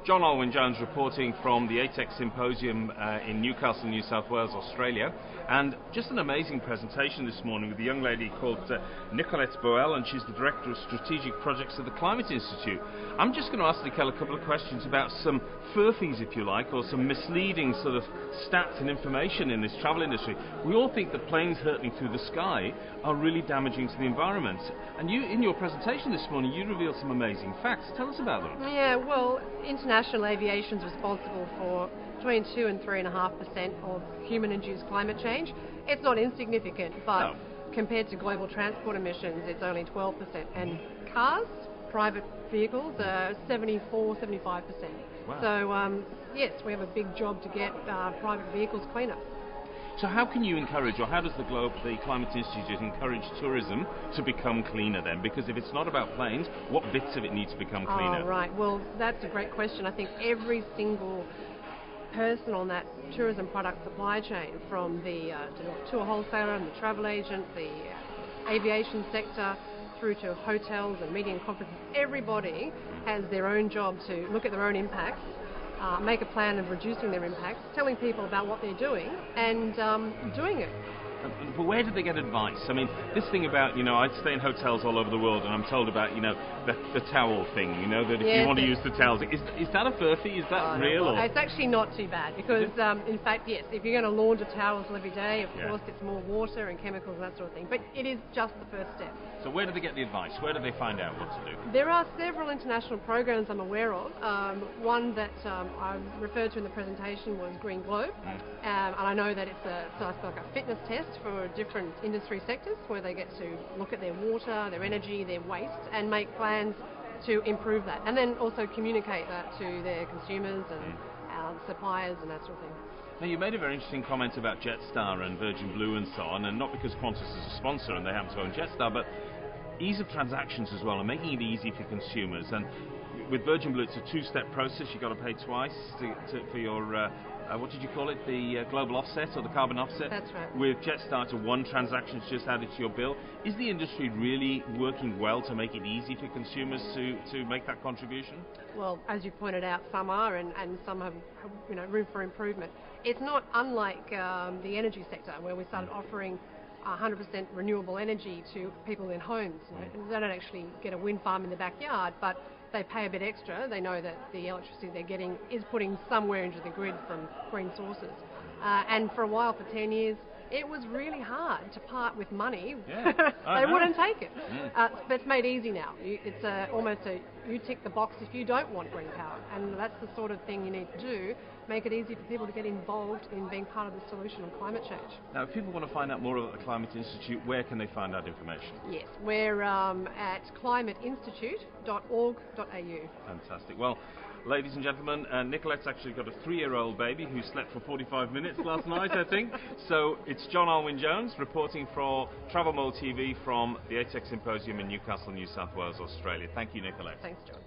John Alwyn-Jones reporting from the ATEC Symposium in Newcastle, New South Wales, Australia. And just an amazing presentation this morning with a young lady called Nicolette Boele, and she's the Director of Strategic Projects at the Climate Institute. I'm just going to ask Nicole a couple of questions about some furphies, if you like, or some misleading sort of stats and information in this travel industry. We all think that planes hurtling through the sky are really damaging to the environment. And you, in your presentation this morning, you revealed some amazing facts. Tell us about them. Yeah, well, international aviation is responsible for between 2 and 3.5% of human-induced climate change. It's not insignificant, but compared to global transport emissions, it's only 12%. And cars, private vehicles, are 74-75%. Wow. So, yes, we have a big job to get private vehicles cleaner. So how can you encourage, or how does the Climate Institute encourage tourism to become cleaner then? Because if it's not about planes, what bits of it need to become cleaner? Oh, right. Well, that's a great question. I think every single person on that tourism product supply chain, from the tour wholesaler and the travel agent, the aviation sector, through to hotels and media and conferences, everybody has their own job to look at their own impacts, make a plan of reducing their impacts, telling people about what they're doing, and doing it. But where do they get advice? I mean, this thing about, I stay in hotels all over the world, and I'm told about, the towel thing, that if you want to use the towels, is that a furphy? Is that real? Well, it's actually not too bad, because, in fact, yes, if you're going to launder towels every day, of course, it's more water and chemicals and that sort of thing. But it is just the first step. So where do they get the advice? Where do they find out what to do? There are several international programs I'm aware of. One that I referred to in the presentation was Green Globe, and I know that it's like a fitness test for different industry sectors, where they get to look at their water, their energy, their waste, and make plans to improve that, and then also communicate that to their consumers and suppliers and that sort of thing. Now, you made a very interesting comment about Jetstar and Virgin Blue and so on, and not because Qantas is a sponsor and they happen to own Jetstar, but ease of transactions as well, and making it easy for consumers. And with Virgin Blue, it's a two-step process. You've got to pay twice for your what did you call it? The global offset or the carbon offset? That's right. With Jetstar, it's one transaction just added to your bill. Is the industry really working well to make it easy for consumers to make that contribution? Well, as you pointed out, some are, and some have room for improvement. It's not unlike the energy sector, where we started offering 100% renewable energy to people in homes. They don't actually get a wind farm in the backyard, but they pay a bit extra. They know that the electricity they're getting is putting somewhere into the grid from green sources. And for a while, for 10 years, it was really hard to part with money. Yeah, they wouldn't take it. But it's made easy now. It's almost you tick the box if you don't want green power. And that's the sort of thing you need to do, make it easy for people to get involved in being part of the solution on climate change. Now, if people want to find out more about the Climate Institute, where can they find out information? Yes, we're at climateinstitute.org.au. Fantastic. Well, ladies and gentlemen, Nicolette's actually got a 3-year-old baby who slept for 45 minutes last night, I think. So it's John Alwyn-Jones reporting for Travel Mode TV from the ATEC Symposium in Newcastle, New South Wales, Australia. Thank you, Nicolette. Thanks, John.